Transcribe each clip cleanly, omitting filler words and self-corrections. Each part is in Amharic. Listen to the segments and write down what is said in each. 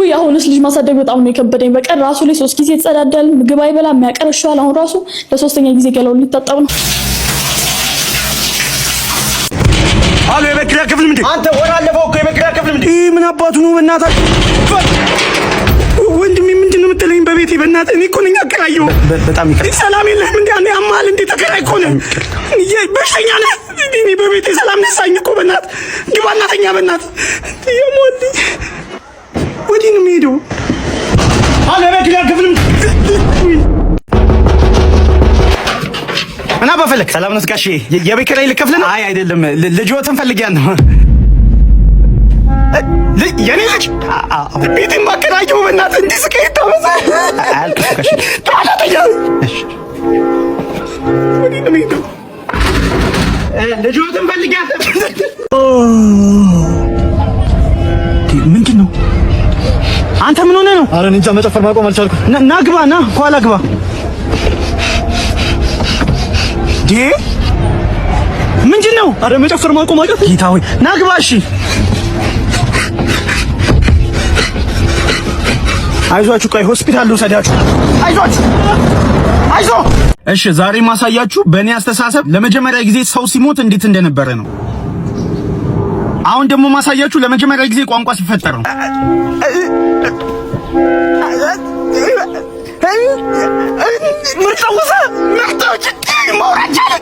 ወይ አሁንስ ልጅ ማሳደግ በጣም ነው የከበደኝ። በቀን ራሱ ላይ 3 ጊዜ ይጸዳዳል፣ ምግብ አይበላም፣ ያቀርሻል። አሁን ራሱ ለሶስተኛ ጊዜ ገላውን ሊታጠብ ነው። አሎ የበክራ ክፍል ምንድን አንተ ወራለፈው እኮ የበክራ ክፍል ምንድን ምን አባቱ ነው በእናታችሁ ወንድሜ ምንድን ነው የምትለኝ በቤቴ በእናትህ እኔ እኮ ነኝ አከራየው በጣም ይከራይ ሰላም የለህም እንዴ አንዴ አማል እንዴ ተከራይ እኮ ነኝ በሽተኛ ነህ እኔ በቤቴ ሰላም ነሳኝ እኮ በእናትህ ግባ እናተኛ በእናትህ የሞት ወዲህ ነው የምሄደው አሎ የበክራ ክፍል እና በፈለክ ሰላም ነው ጋሼ የቤት ኪራይ ልከፍል ነው? አይ አይደለም ልጅዎትን ፈልጊያለሁ የኔ ልጅ ቤቴን ማከራየው በእናትህ እንዲህ ስቀይ ታመሰ አልከሽ ጋሼ ታላተኛ እሺ ወዲህ ነው የምሄደው ልጅዎትን ፈልጊያለሁ ምንድን ነው አንተ ምን ሆነህ ነው? ኧረ እኔ እንጃ መጨፈር ማቆም አልቻልኩም። ና ግባ ና ኋላ ግባ ምንድን ነው? ኧረ መጨፈር ማቆም አቃተኝ። ጌታ ሆይ ና ግባ። እሺ አይዟችሁ፣ ቆይ ሆስፒታል ልውሰዳችሁ። አይዞ። እሺ ዛሬ ማሳያችሁ በእኔ አስተሳሰብ ለመጀመሪያ ጊዜ ሰው ሲሞት እንዴት እንደነበረ ነው። አሁን ደግሞ ማሳያችሁ ለመጀመሪያ ጊዜ ቋንቋ ሲፈጠር ነው።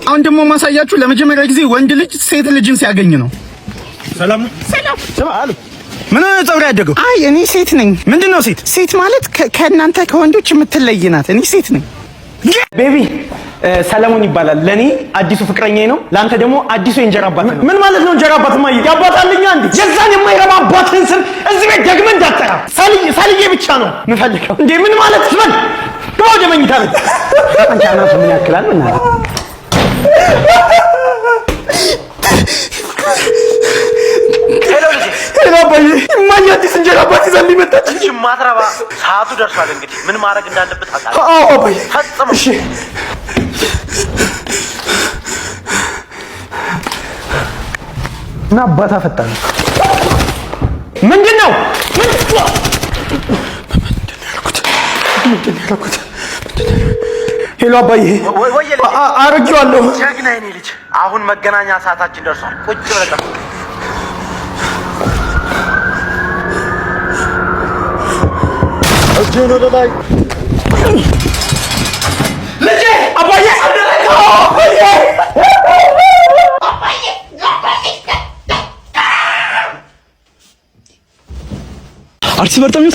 አሁን ደግሞ ማሳያችሁ ለመጀመሪያ ጊዜ ወንድ ልጅ ሴት ልጅን ሲያገኝ ነው። ሰላም ነው። ሰላም አሉ። ምን ፀጉር ያደገው? አይ እኔ ሴት ነኝ። ምንድነው ሴት? ሴት ማለት ከእናንተ ከወንዶች የምትለይ ናት። እኔ ሴት ነኝ። ቤቢ ሰለሞን ይባላል። ለኔ አዲሱ ፍቅረኛዬ ነው። ላንተ ደግሞ አዲሱ የእንጀራ አባት ነው። ምን ማለት ነው እንጀራ አባት? ማይ ያባታልኛ እንዴ? የዛን የማይረባ አባትህን ስም እዚህ ቤት ደግመህ እንዳትጠራ። ሳልዬ ብቻ ነው የምፈልገው። እንዴ ምን ማለት ነው? ወደ መኝታ ቤት አንተ አናቱ ምን ያክላል? ምን ማለት ሄሎ ባይ ማን አዲስ እንጀራ አባት ይዘን ሊመጣች እቺ ማትረባ ሰዓቱ ደርሷል። እንግዲህ ምን ማድረግ እንዳለበት ታውቃለህ? አዎ ባይ ፈጽሞ እሺ እና አባታ ፈጣን ምንድነው ሄሎ አባዬ አረጋለሁ። ጀግና የኔ ልጅ አሁን መገናኛ ሰዓታችን ደርሷል። ቁጭ ብለህ እጄን ወደ ላይ ልጄ አባዬ አደረገው አባዬ አርቲስት በርጠሚው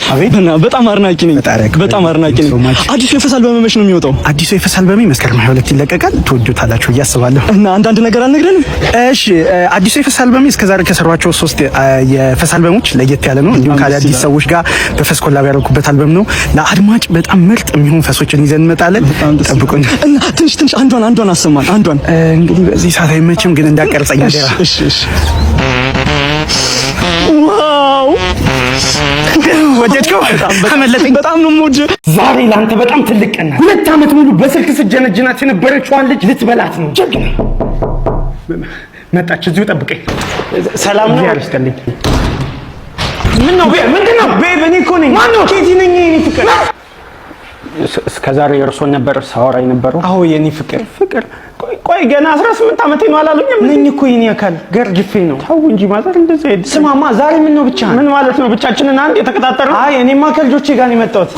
በጣም አድናቂ ነኝ። በጣም አድናቂ ነኝ። አዲሱ የፈሳል በመመሽ ነው የሚወጣው። አዲሱ የፈሳል በመ መስከረም 22 ይለቀቃል። ትወዱታላችሁ እያስባለሁ። እና አንዳንድ ነገር አልነግረንም። እሺ አዲሱ የፈሳል በመ እስከዛሬ ከሰሯቸው 3 የፈሳል በሞች ለየት ያለ ነው። እንዲሁም ከአዲስ ሰዎች ጋር በፈስ ኮላብ ያደረኩበት አልበም ነው። ለአድማጭ በጣም ምርጥ የሚሆን ፈሶችን ይዘን እንመጣለን። ጠብቁን። እና ትንሽ አንዷን አሰማን። አንዷን እንግዲህ በዚህ ሰዓት አይመችም፣ ግን እንዳቀርጸኝ አደራ። እሺ ዋው ወደድከው? አመለጠኝ። በጣም ነው ሞጅ። ዛሬ ላንተ በጣም ትልቅ ቀን ነው። 2 ዓመት ሙሉ በስልክ ስጀነጅናት የነበረችዋን ልጅ ልትበላት ነው። ጀግና መጣች። እዚሁ ጠብቀኝ። ሰላም ነው ያርስተልኝ። ምንድነው? ቤብ እኔ እኮ ነኝ። ማነው? ኬቲ ነኝ። የኔ ፍቅር እስከዛሬ እርሶን ነበር ሳወራ የነበረው? አዎ የኔ ፍቅር ቆይ ገና 18 ዓመቴ ነው አላሉኝም? ነኝ እኮ የኔ አካል ገርጅፌ ነው። ታው እንጂ ማዘር እንደዛ አይደል። ስማማ ዛሬ ምን ነው ብቻ? ምን ማለት ነው ብቻችንን አንድ የተከታተልነው? አይ እኔማ ከልጆቼ ጋር ነው የመጣሁት።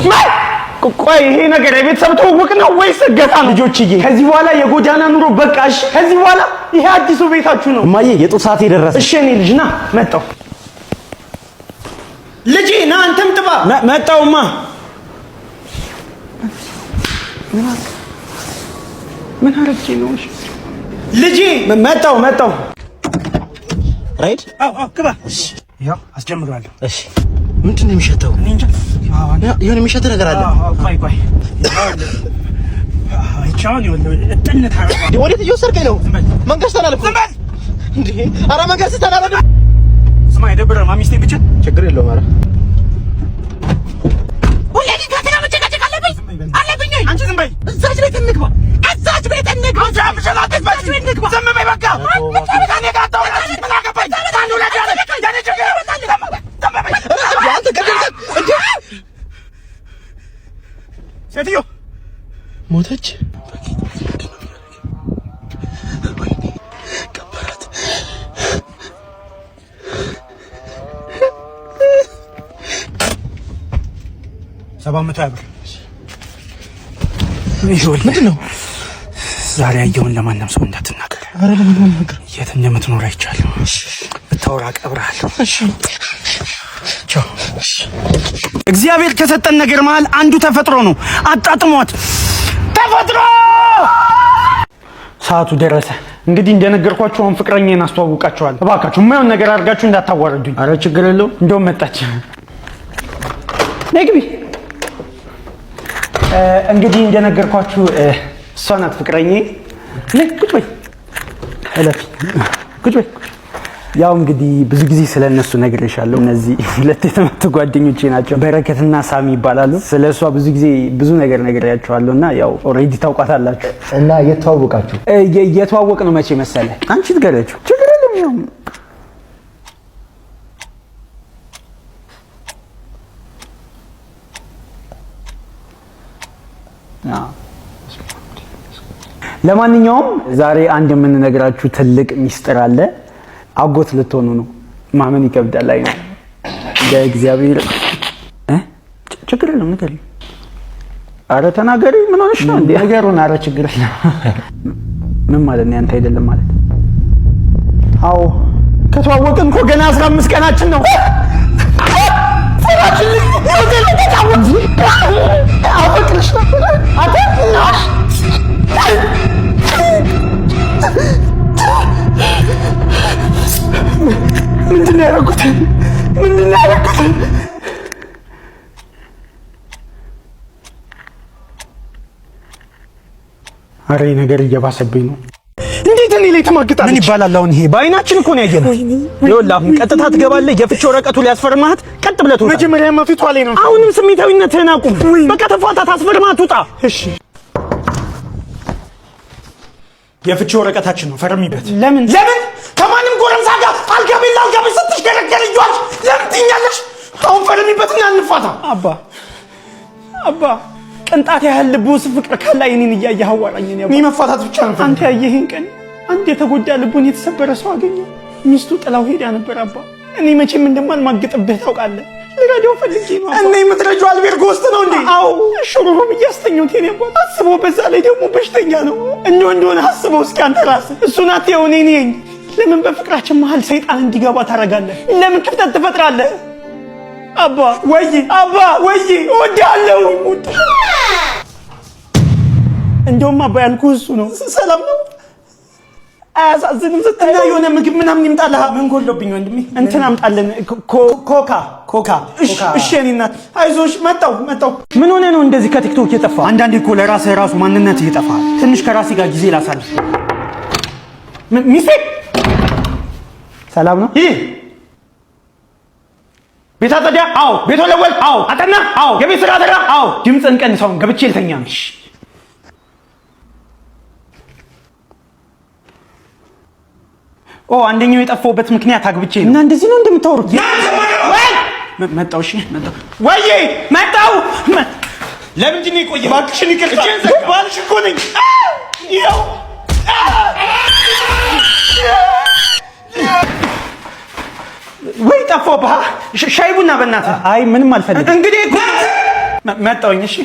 ቆይ ይሄ ነገር የቤተሰብ ትውውቅ ነው ወይስ እገታ ነው? ልጆችዬ ከዚህ በኋላ የጎዳና ኑሮ በቃሽ። ከዚህ በኋላ ይሄ አዲሱ ቤታችሁ ነው። እማዬ የጡት ሰዓት የደረሰ። እሺ እኔ ልጅ ና መጣሁ። ልጄ ና አንተም ጥባ። መጣሁማ። ምን አረፍቼ ነው? እሺ ልጄ መጣሁ። ራይድ ግባ። ያው አስጀምራለሁ። እሺ ምንድን ነው የሚሸተው? እኔ እንጃ። የሆነ የሚሸት ነገር አለ። ቆይ አይቻውን እጥነት አረጋ። ወዴት እየወሰድከኝ ነው? መንገድ ተናልኩ። ዝም በል እንዴ! ኧረ መንገድ ተናልኩ። ስማ የደብረ ማሚስቴ ብቻ ችግር የለውም። ኧረ ወለዲ ከተና መጨቃጨቅ አለብኝ። አንቺ ዝም በይ። እዛች ቤት እንግባ። ዝም በይ በቃ። ከእኔ ጋር አታውሪ። ምን አገባኝ? አንዱ ለዳለ ያኔ ችግር ሞተች። ቀበራት። ምንድን ነው? ዛሬ ያየውን ለማንም ሰው እንዳትናገር። አረ ለምን ነገር የት እንደምትኖር አይቻለሁ። ብታወራ ቀብርሃለሁ። እሺ ቻው። እግዚአብሔር ከሰጠን ነገር መሃል አንዱ ተፈጥሮ ነው። አጣጥሟት። ተፈጥሮ ሰዓቱ ደረሰ። እንግዲህ እንደነገርኳችሁ አሁን ፍቅረኛዬን አስተዋውቃችኋለሁ። እባካችሁ የማይሆን ነገር አድርጋችሁ እንዳታዋርዱኝ። አረ ችግር የለውም። እንደውም መጣች። ነይ ግቢ። እንግዲህ እንደነገርኳችሁ እሷ ናት ፍቅረኛዬ። ቁጭ በይ እለፊ። ቁጭ በይ። ያው እንግዲህ ብዙ ጊዜ ስለነሱ ነግሬሻለሁ። እነዚህ ሁለት የተመቱ ጓደኞቼ ናቸው፣ በረከትና ሳሚ ይባላሉ። ስለሷ ብዙ ጊዜ ብዙ ነገር ነግሬያቸዋለሁና ያው ኦሬዲ ታውቃታላችሁ። እና የተዋወቃችሁ? የተዋወቅ ነው መቼ መሰለ? አንቺ ትገለጪው ችግር የለም። ያው ለማንኛውም ዛሬ አንድ የምንነግራችሁ ትልቅ ሚስጥር አለ። አጎት ልትሆኑ ነው። ማመን ይከብዳል። አይ ነው ለእግዚአብሔር ችግር የለም። ንገሪ። አረ ተናገሪ። ምን ሆነሽ ነው እንዴ? ነገሩን። አረ ችግር የለም። ምን ማለት ነው? አንተ አይደለም ማለት? አዎ ከተዋወቅን እኮ ገና 15 ቀናችን ነው። ምንድን ነው ያደረኩት? አረ ነገር እየባሰብኝ ነው። እንዴት እኔ ላይ ተማግጣለች? ምን ይባላል አሁን ይሄ? በአይናችን እኮ ነው ያየነው። ይኸውልህ አሁን ቀጥታ ትገባለህ። የፍቺ ወረቀቱ ሊያስፈርማት ቀጥ ብለህ ትወጣ። መጀመሪያማ ፊቷ ላይ ነው። አሁንም ስሜታዊነትህን አቁም። በቃ ተፋታት፣ አስፈርማት፣ ውጣ። እሺ የፍቺ ወረቀታችን ነው፣ ፈርሚበት። ለምን ከማንም ጎረምሳ ጋር አልጋ ስትሽገረገር ይዋል ለምን ትኛለሽ? አሁን ፈርሚበትና እንፋታ። አባ ቅንጣት ያህል ልብ ውስጥ ፍቅር ካለ እኔን እያየህ አዋራኝ። እኔ መፋታት ብቻ ነው። አንተ ያየህን ቀን አንድ የተጎዳ ልቡን የተሰበረ ሰው አገኘ። ሚስቱ ጥላው ሄዳ ነበር። አባ እኔ መቼም እንደማልማግጥብህ ታውቃለህ። ልረዳው ፈልጌ ነው። እኔ የምትረጂው አልቤርጎ ውስጥ ነው እንዴ? አዎ ሽሩሩ ብያስተኛውት። የኔ አባት አስበው፣ በዛ ላይ ደግሞ በሽተኛ ነው። እንደሆነ አስበው እስኪ አንተ ራስህ። እሱን አትየው፣ እኔ ነኝ። ለምን በፍቅራችን መሀል ሰይጣን እንዲገባ ታደርጋለህ? ለምን ክፍተት ትፈጥራለህ? አባ ወይ እወድሃለሁ። እንደውም አባ ያልኩህ እሱ ነው። ሰላም ነው? አያሳዝንም? ስትል የሆነ ምግብ ምናምን ይምጣልህ። ምን ጎሎብኝ ወንድሜ? እንትን አምጣልን። ኮካ። እሺ የእኔ እናት አይዞሽ። መጣሁ። ምን ሆነ ነው እንደዚህ ከቲክቶክ የጠፋ? አንዳንዴ እኮ ለራስህ ራሱ ማንነት ይጠፋል። ትንሽ ከራሴ ጋር ጊዜ ላሳልፍ። ሚስቴ ሰላም ነው? ይሄ ቤት አጸዳ? አዎ። ቤት ወለወል? አዎ። አጠና? አዎ። የቤት ስራ ተራ? አዎ። ድምፅህን ቀንሰው፣ ገብቼ ልተኛ ነው። አንደኛው የጠፋውበት ምክንያት አግብቼ ነው። እና እንደዚህ ነው እንደምታወሩት? መጣሁ። እሺ መጣሁ። ለምንድን ነው የቆየው? እባክሽን ይቅርታ። ባልሽ እኮ ነኝ። ይኸው ወይ ጠፋሁብህ። ሻይ ቡና በእናትህ። አይ ምንም አልፈልግም። እንግዲህ እኮ መጣሁኝ። እሺ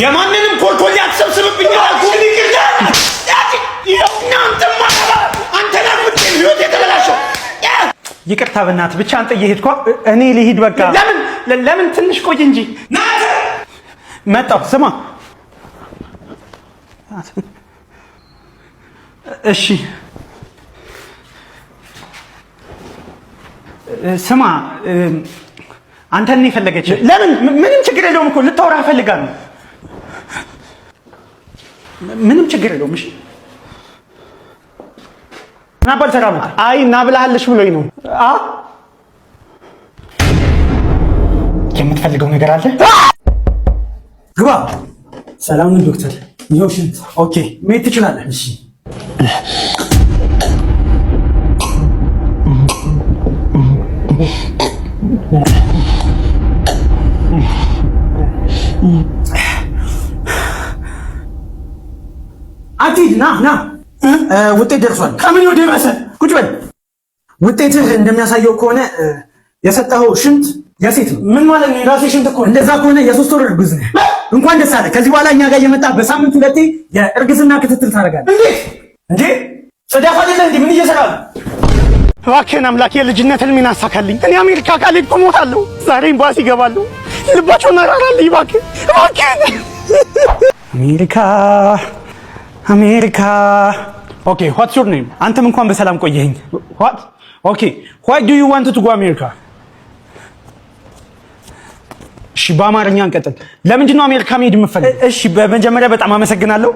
የማንንም ኮልኮሌ አትሰብስብብኝ። አልኩህ ይቅርታ። ይኸው እናንተ ማረባ አንተ ለምን ህይወት የተበላሸው? ይቅርታ በእናትህ። ብቻ አንተ እየሄድኩ እኔ ልሂድ በቃ። ለምን ትንሽ ቆይ እንጂ። መጣሁ። ስማ እሺ ስማ፣ አንተን ነው የፈለገች። ለምን? ምንም ችግር የለውም እኮ ልታወራ እፈልጋለሁ። ምንም ችግር የለውም። እሺ ና በል ተራመድ። አይ ና ብለሃለሽ ብሎኝ ነው። የምትፈልገው ነገር አለ? ግባ። ሰላም ነው ዶክተር? ይኸው ሽንት። ኦኬ መሄድ ትችላለህ። እሺ አትሂድ፣ ና ውጤት ደርሷል። ከምን ወደ ባሰ ቁጭ በል። ውጤትህ እንደሚያሳየው ከሆነ የሰጠኸው ሽንት የሴት ነው። ምን ማለት ነው? የራሴ ሽንት እኮ። እንደዛ ከሆነ የ3 ወር እርጉዝ ነህ። እንኳን ደስ አለህ። ከዚህ በኋላ እኛ ጋር እየመጣ በሳምንት 2 የእርግዝና ክትትል ታደርጋለህ። እንዴ ጽዳት አይደለ እንዴ? ምን እየሰራህ ነው? እባክህን አምላክ የልጅነት ህልሜን አሳካልኝ። እኔ አሜሪካ ካልሄድኩ እሞታለሁ። ዛሬ ኤምባሲ እገባለሁ። ልባቸውን አራራልኝ እባክህን። አሜሪካ። ኦኬ ዋትስ ዩር ኔም? አንተም እንኳን በሰላም ቆየኸኝ። ኦኬ ዋይ ዱ ዩ ዋንት ቱ ጎ አሜሪካ? እሺ በአማርኛ እንቀጥል። ለምንድን ነው አሜሪካ መሄድ የምፈልገው? እሺ በመጀመሪያ በጣም አመሰግናለሁ።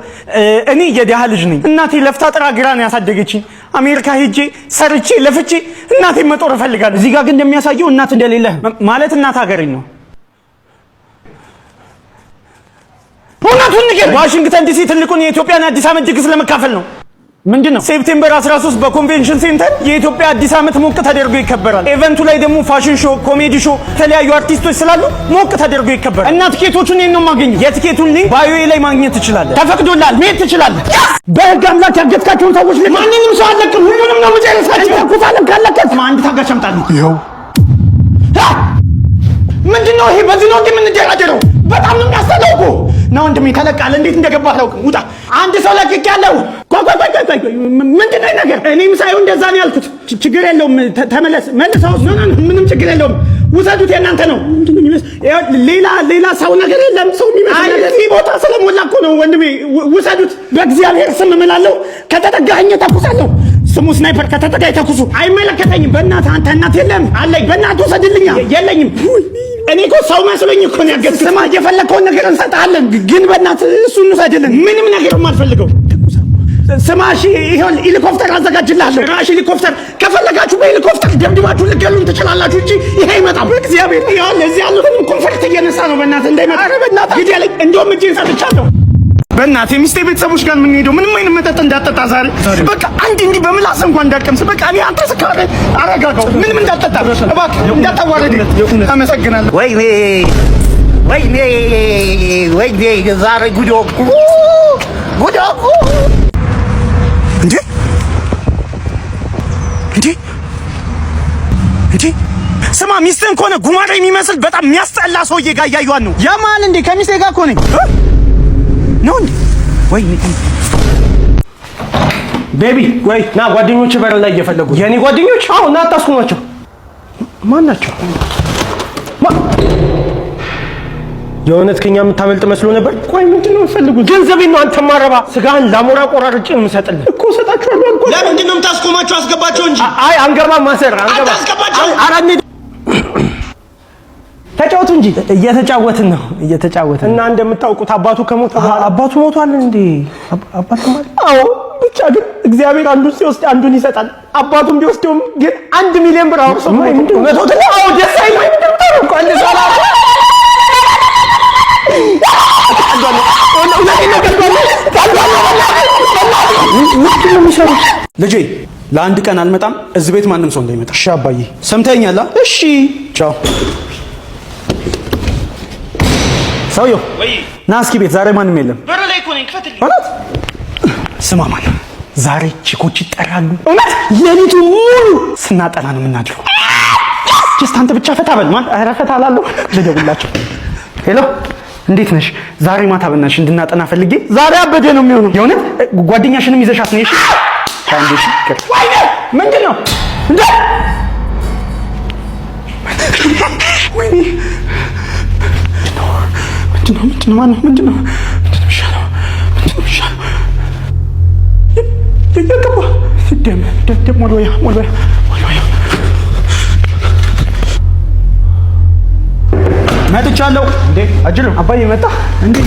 እኔ የድሃ ልጅ ነኝ። እናቴ ለፍታ ጥራ ግራ ነው ያሳደገችኝ። አሜሪካ ሄጄ ሰርቼ ለፍቼ እናቴን መጦር እፈልጋለሁ። እዚህ ጋር ግን እንደሚያሳየው እናት እንደሌለህ ማለት እናት ሀገሬን ነው። እውነቱን ንገረኝ። ዋሽንግተን ዲሲ ትልቁን የኢትዮጵያን አዲስ ዓመት ድግስ ለመካፈል ነው። ምንድነው? ሴፕቴምበር 13 በኮንቬንሽን ሴንተር የኢትዮጵያ አዲስ ዓመት ሞቅ ተደርጎ ይከበራል። ኢቨንቱ ላይ ደግሞ ፋሽን ሾው፣ ኮሜዲ ሾው፣ የተለያዩ አርቲስቶች ስላሉ ሞቅ ተደርጎ ይከበራል። እና ትኬቶቹን ነው የማገኘው። የትኬቱን ሊንክ ባዮዬ ላይ ማግኘት ትችላለህ። ተፈቅዶልሃል፣ መሄድ ትችላለህ። በህግ አምላክ ያገትካቸውን ሰዎች ማንንም ሰው አለቅም። ሁሉንም ነው የምጨርሳቸው። ተኩፋለን ካለከት አንድ ታጋሽ አምጣልኝ። ይኸው ምንድነው ይሄ? በዚህ ነው እንደምንደራደረው? በጣም ነው የሚያስጠላው እኮ ነው። ወንድሜ ተለቃለ። እንዴት እንደገባህ አላውቅም። ውጣ። አንድ ሰው ለቅቅ ያለው ምንድነው ነገር? እኔም ሳይሆን እንደዛ ነው ያልኩት። ችግር የለውም ተመለስ። መልሰው ምንም ችግር የለውም። ውሰዱት፣ የእናንተ ነው። ሌላ ሰው ነገር የለም። ሰው የሚመስል ነገር እዚህ ቦታ ስለሞላ እኮ ነው ወንድሜ። ውሰዱት። በእግዚአብሔር ስም እምላለሁ። ከተጠጋኸኝ ተኩሳለሁ። ስሙ ስናይፐር። ከተጠጋኝ ተኩሱ። አይመለከተኝም። በእናትህ አንተ እናት የለም አለኝ። በእናትህ ውሰድልኛ። የለኝም። እኔ እኮ ሰው መስሎኝ እኮ ነው ያገዝኩት። ስማ የፈለከውን ነገር እንሰጥሃለን፣ ግን በእናትህ እሱን ውሰድልን። ምንም ነገር የማልፈልገው። ስማ እሺ፣ ይሄው ሄሊኮፕተር አዘጋጅልሃለሁ። ራሽ ሄሊኮፕተር ከፈለጋችሁ በሄሊኮፕተር ደብድባችሁ ልትገሉን ትችላላችሁ እንጂ ይሄ አይመጣም። እግዚአብሔር ይሄው እዚህ ያሉትን ኮንፈርት እየነሳ ነው። በእናትህ እንዳይመጣ። ኧረ በእናትህ ግድ ያለኝ እንደውም እጄን ሰጥቻለሁ። በእናትህ ሚስቴ ቤተሰቦች ጋር የምንሄደው ምንም አይነት መጠጥ እንዳጠጣ ዛሬ። በቃ አንድ እንዲህ በምላስ እንኳን እንዳቀምስ። በቃ እኔ አንተ ስካረ አረጋጋው። ምንም እንዳጠጣ እባክህ እንዳታዋረድ። አመሰግናለሁ። ወይኔ ዛሬ ጉድ ሆንኩ። እንዴ ስማ፣ ሚስትህን ከሆነ ጉማሬ የሚመስል በጣም የሚያስጠላ ሰውዬ ጋር እያዩዋን ነው። ያማል እንዴ? ከሚስቴ ጋር እኮ ነኝ ነው እንዴ? ወይኔ ቤቢ፣ ወይ ና። ጓደኞች በር ላይ እየፈለጉ። የኔ ጓደኞች? አዎ፣ ና አታስቁሟቸው። ማን ናቸው? የእውነት ከኛ የምታመልጥ መስሎ ነበር። ቆይ ምንድን ነው የምትፈልጉት? ገንዘቤን ነው። አንተ ማረባ ስጋህን ላሞራ ቆራርጬ ነው የምሰጥልህ እኮ። እሰጣችኋለሁ አልኩህ። ለምንድን ነው የምታስቆማቸው? አስገባቸው እንጂ። አይ አንገባም። ማሰር አንገባ። አስገባቸው። አራኔ ተጫወቱ እንጂ። እየተጫወትን ነው እና እንደምታውቁት አባቱ ከሞተ በኋላ አባቱ ሞቷል እንዴ? አባቱ ማለት? አዎ። ብቻ ግን እግዚአብሔር አንዱን ሲወስድ አንዱን ይሰጣል። አባቱን ቢወስደውም ግን 1 ሚሊዮን ብር አውርሶ መቶ። አዎ ደስ አይልም? ምንድን ነው እንደዛላ ልጄ ለአንድ ቀን አልመጣም። እዚህ ቤት ማንም ሰው እንዳይመጣ። እሺ አባዬ ሰምተኛል? እሺ ቻው። ሰውዬው ና እስኪ ቤት ዛሬ ማንም የለም። በር ላይ እኮ ነኝ። ክፈትልኝ። እውነት? ስማ ማን ዛሬ ቺኮች ይጠራሉ። እውነት? ሌሊቱ ሙሉ ስናጠና ነው የምናድረው። ጀስት አንተ ብቻ ፈታ በል። ማን? ኧረ ፈታ እላለሁ። ልደውላቸው። ሄሎ እንዴት ነሽ? ዛሬ ማታ በእናትሽ እንድናጠና ፈልጌ። ዛሬ አበደ ነው የሚሆነው። የእውነት? ጓደኛሽንም ይዘሻት ነሽ? ታንዴሽ ይቅር። ወይኔ ምንድን ነው እንዴ? ወይኔ ምንድን ነው የሚሻለው? ይገባ ደም ሞልወያ መጥቻለሁ። እንዴ አጅሩ አባዬ መጣ። እንዴ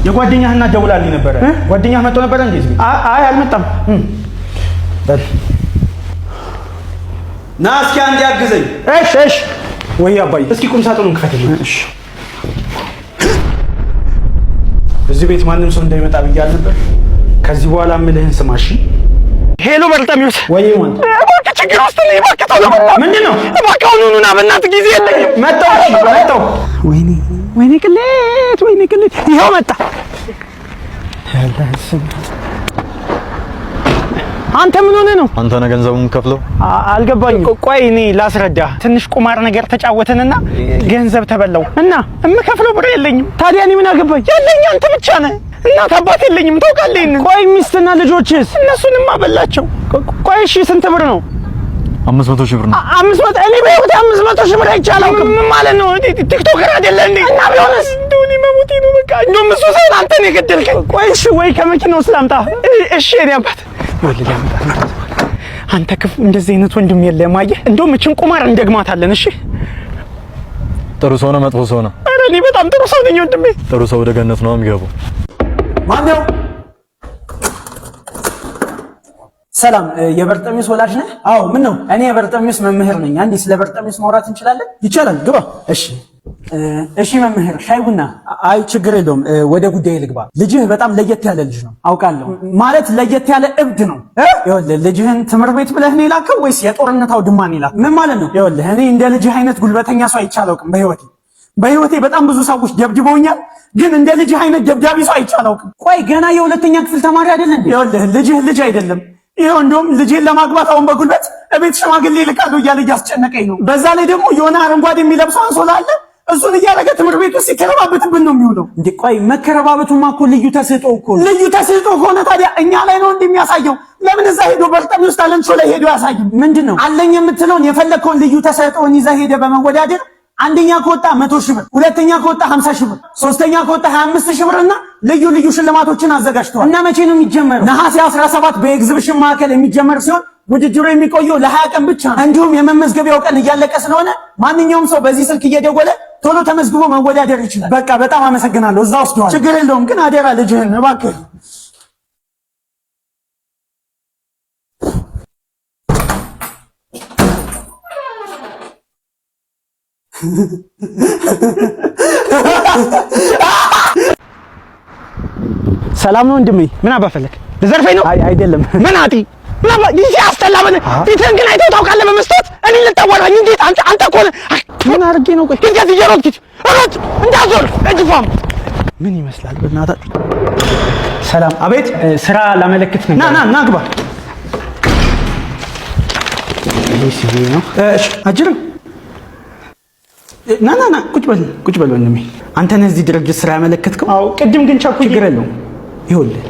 የጓደኛህ እናት ደውላልኝ ነበረ። ጓደኛህ መጥቶ ነበረ እንዴ? አይ አልመጣም። በል ና እስኪ አንዴ አግዘኝ። እሺ ወይ አባዬ እስኪ ቁም ሳጥኑን ክፈትልኝ። እሺ እዚህ ቤት ማንም ሰው እንዳይመጣ ብያለሁ ነበር። ከዚህ በኋላ ምልህን ስማ እሺ። ሄሎ በርጣሚውስ ወይ ማን እባክህ ችግር ውስጥ ነኝ። እባክህ ተው። ምንድን ነው? እባክህ አሁኑኑ ና በእናትህ ጊዜ የለኝም። መጣሁ። ወይኔ ቅሌት ይኸው መጣ። አንተ ምን ሆነ ነው? አንተ ነህ ገንዘቡን ከፍለው? አልገባኝም። ቆይ እኔ ላስረዳ። ትንሽ ቁማር ነገር ተጫወተንና ገንዘብ ተበላው እና የምከፍለው ብር የለኝም። ታዲያ እኔ ምን አገባኝ? ያለኝ አንተ ብቻ ነህ። እናት አባት የለኝም ታውቃለህ። ቆይ ሚስትና ልጆችስ? እነሱንም አበላቸው። ቆይ እሺ ስንት ብር ነው? 500 ሺህ ብር ነው። 500? እኔ በህይወቴ 500 ሺህ ብር አይቻለሁ። ምን ማለት ነው? ቲክቶከር አይደለ እንዴ? እና ቢሆንስ እንደውኔ መሞቴ ነው በቃ። እንደውም እሱ ሳይሆን አንተ ነህ የገደልከኝ። ቆይ እሺ ወይ ከመኪናው ስላምጣ። እሺ እኔ አባት ወልድ ያመጣ። አንተ ክፉ እንደዚህ አይነት ወንድም የለም። አየህ እንደውም እችን ቁማር እንደግማታለን። እሺ ጥሩ ሰው ነው መጥፎ ሰው ነው? ኧረ እኔ በጣም ጥሩ ሰው ነኝ ወንድሜ። ጥሩ ሰው ወደ ገነት ነው የሚገባው። ማነው? ሰላም፣ የበርጠሚስ ወላጅ ነህ? አዎ። ምን ነው? እኔ የበርጠሚስ መምህር ነኝ። አንዴ ስለ በርጠሚስ ማውራት እንችላለን? ይቻላል፣ ግባ። እሺ እሺ መምህር፣ ሻይ ቡና? አይ ችግር የለውም፣ ወደ ጉዳይ ልግባ። ልጅህ በጣም ለየት ያለ ልጅ ነው። አውቃለሁ። ማለት ለየት ያለ እብድ ነው። ይኸውልህ ልጅህን ትምህርት ቤት ብለህ ነው የላከው ወይስ የጦርነት አውድማ ነው የላከው? ምን ማለት ነው? ይኸውልህ እኔ እንደ ልጅህ አይነት ጉልበተኛ ሰው አይቼ አላውቅም በህይወቴ በጣም ብዙ ሰዎች ደብድበውኛል፣ ግን እንደ ልጅህ አይነት ደብዳቢ ሰው አይቼ አላውቅም። ቆይ ገና የሁለተኛ ክፍል ተማሪ አይደል እንዴ? ይኸውልህ ልጅህ ልጅ አይደለም። ይሄው እንደውም ልጄን ለማግባት አሁን በጉልበት እቤት ሽማግሌ ልካለሁ እያለ እያስጨነቀኝ ነው። በዛ ላይ ደግሞ የሆነ አረንጓዴ የሚለብሰው አንሶላ አለ፣ እሱን እያደረገ ትምህርት ቤት ውስጥ ሲከረባበትብን ነው የሚውለው። እንዴ ቆይ መከረባበቱማ እኮ ልዩ ተሰጥኦ እኮ ነው። ልዩ ተሰጥኦ ከሆነ ታዲያ እኛ ላይ ነው እንደሚያሳየው። ለምን እዛ ሄዶ በርጠሚ ውስጥ ታለንት ሾው ላይ ሄዶ ያሳይ? ምንድነው አለኝ የምትለውን የፈለከውን ልዩ ተሰጥኦን ይዛ ሄደ በመወዳደር አንደኛ ከወጣ 100 ሺህ ብር፣ ሁለተኛ ከወጣ 50 ሺህ ብር፣ ሶስተኛ ከወጣ 25 ሺህ ብርና ልዩ ሽልማቶችን አዘጋጅተዋል። እና መቼ ነው የሚጀመረው? ነሐሴ 17 በኤግዚቢሽን ማዕከል የሚጀመር ሲሆን ውድድሩ የሚቆየው ለ20 ቀን ብቻ ነው። እንዲሁም የመመዝገቢያው ቀን እያለቀ ስለሆነ ማንኛውም ሰው በዚህ ስልክ እየደወለ ቶሎ ተመዝግቦ መወዳደር ይችላል። በቃ በጣም አመሰግናለሁ። እዛ ወስደዋል። ችግር የለውም ግን አደራ ልጅህን እባክህ። ሰላም ነው ወንድሜ? ምን አባፈለክ? ልዘርፈኝ ነው? አይ አይደለም። ምን አጢ ምን አባ ይሄ አስጠላምን? ፊትህን ግን አይተኸው ታውቃለህ በመስጠት? እኔ ልታወራኝ እንዴት? አንተ እኮ ምን አድርጌ ነው? ቆይ እንዴት እየሮጥክ ሮጥ እንዳዞር እጅፋም ምን ይመስላል? በእናትህ ሰላም። አቤት። ስራ ላመለክት ነው። ና ግባ። እሺ ነው። እሺ አጅርም ና ቁጭ በል ወንድሜ። አንተ ነህ እዚህ ድርጅት ስራ ያመለከትከው? አዎ። ቅድም ግን ቻኩ። ችግር የለውም። ይኸውልህ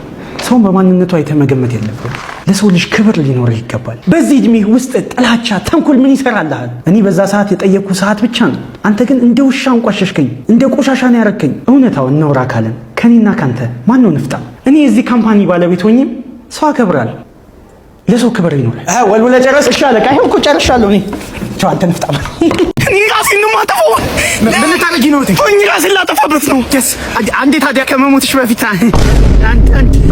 ሰውን በማንነቱ አይተህ መገመት የለብህም። ለሰው ልጅ ክብር ሊኖርህ ይገባል። በዚህ እድሜ ውስጥ ጥላቻ፣ ተንኮል ምን ይሰራልሃል? እኔ በዛ ሰዓት የጠየቅኩ ሰዓት ብቻ ነው። አንተ ግን እንደ ውሻ አንቋሸሽከኝ፣ እንደ ቆሻሻ ነው ያረከኝ። እውነታውን እናውራ ካለን ከኔና ካንተ ማን ነው ንፍጣ? እኔ የዚህ ካምፓኒ ባለቤት ሆኜም ሰው አከብራለሁ። ለሰው ክብር ይኖርህ። ወልወለ ጨረስ? እሺ አለቃ፣ ይሄው እኮ ጨርሻለሁ። እኔ ቻው። አንተ ንፍጣ እኔ ራሴን ነው የማጠፋው። ምን ታረጊ ነው? እኔ ራሴን ላጠፋበት ነው። አንዴ ታዲያ ከመሞትሽ በፊት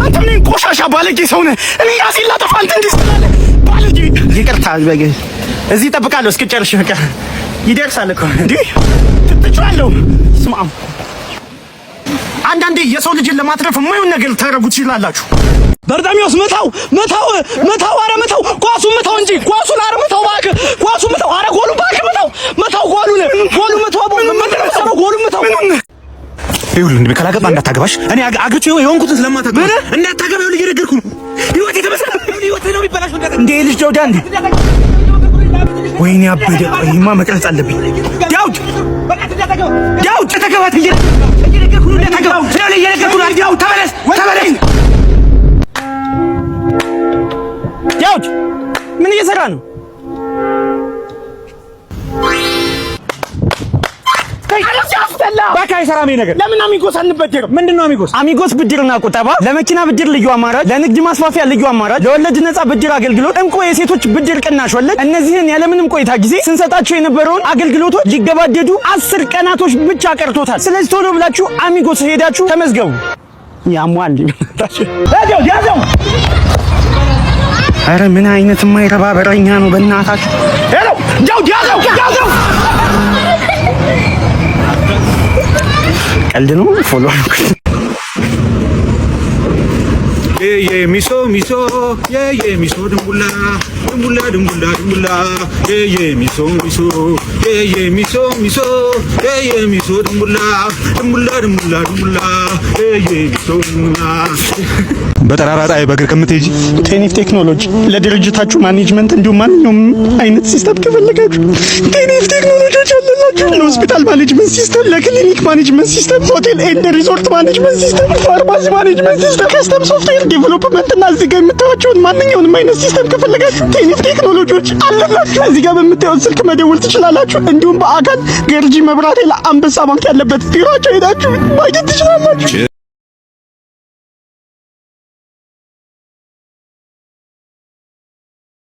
አንተ ምን ቆሻሻ ባለጌ ሰው ነህ። እኔ ራሴን ላጠፋ አንተ እንዴት ትላለህ? ባለጌ። ይቅርታ እዚህ እጠብቃለሁ እስክጨርሽ። በቃ ይደርሳል እኮ እንዴ ትጥጫለሁ። ስማም አንዳንዴ የሰው ልጅን ለማትረፍ የማይሆን ነገር ታረጉ ትችላላችሁ። በርጠሚዎስ መታው፣ አረ መታው፣ ኳሱን መታው እንጂ ኳሱን አረ መታው፣ እባክህ ኳሱን መታው፣ አረ ጎሉን እባክህ መታው፣ ጎሉን መታው፣ ጎሉን መታው። ይኸውልህ እንደ ካላገባ እንዳታገባሽ። እኔ አግቼ የሆንኩትን ስለማታገባ እንዳታገባ ይኸውልህ እየነገርኩህ ነው። ህይወቴ ተመሰለ ህይወቴ ነው የሚበላሽ እንደ ልጅ ዳውድ አንዴ ወይኔ አበደ። ቆይማ መቅረጽ አለብኝ። ዳውድ ተገባት እየነገርኩህ ነው። ተገባው ስለዚህ እየነገርኩህ ነው። ዳውድ ተመለስ። ዳውድ ምን እየሰራ ነው? ባካ የሰራሜ ነገር ለምን አሚጎስ አንበደርም? ምንድነው አሚጎስ? አሚጎስ ብድርና ቁጠባ፣ ለመኪና ብድር ልዩ አማራጭ፣ ለንግድ ማስፋፊያ ልዩ አማራጭ፣ ለወለድ ነጻ ብድር አገልግሎት፣ እንቆ የሴቶች ብድር ቅናሽ ወለድ። እነዚህን ያለምንም ቆይታ ጊዜ ስንሰጣቸው የነበረውን አገልግሎቶች ሊገባደዱ 10 ቀናቶች ብቻ ቀርቶታል። ስለዚህ ቶሎ ብላችሁ አሚጎስ ሄዳችሁ ተመዝገቡ። ያሟል ያዘው። ኧረ ምን አይነት የማይረባ በረኛ ነው በእናታችሁ። ሄሎ ዳውድ ያዘው። ቀልድ ነው። ፎሎ ሚሶ ሚሶ ሚሶ ድንቡላ ድንቡላ ድንቡላ ድንቡላ ሚሶ ሚሶ ሚሶ ሚሶ ሚሶ ድንቡላ ድንቡላ ድንቡላ ድንቡላ ሚሶ በጠራራ ፀሐይ በእግር ከምትሄጂ ቴኒፍ ቴክኖሎጂ ለድርጅታችሁ ማኔጅመንት እንዲሁም ማንኛውም አይነት ሲስተም ከፈለጋችሁ ቴኒፍ ቴክኖሎጂዎች አለላችሁ። ለሆስፒታል ማኔጅመንት ሲስተም፣ ለክሊኒክ ማኔጅመንት ሲስተም፣ ሆቴል ኤንድ ሪዞርት ማኔጅመንት ሲስተም፣ ፋርማሲ ማኔጅመንት ሲስተም፣ ከስተም ሶፍትዌር ዴቨሎፕመንት እና እዚህ ጋር የምታዩቸውን ማንኛውንም አይነት ሲስተም ከፈለጋችሁ ቴኒፍ ቴክኖሎጂዎች አለላችሁ። እዚህ ጋር በምታዩት ስልክ መደወል ትችላላችሁ። እንዲሁም በአካል ገርጂ መብራቴ ለአንበሳ ባንክ ያለበት ቢሮአቸው ሄዳችሁ ማግኘት ትችላላችሁ።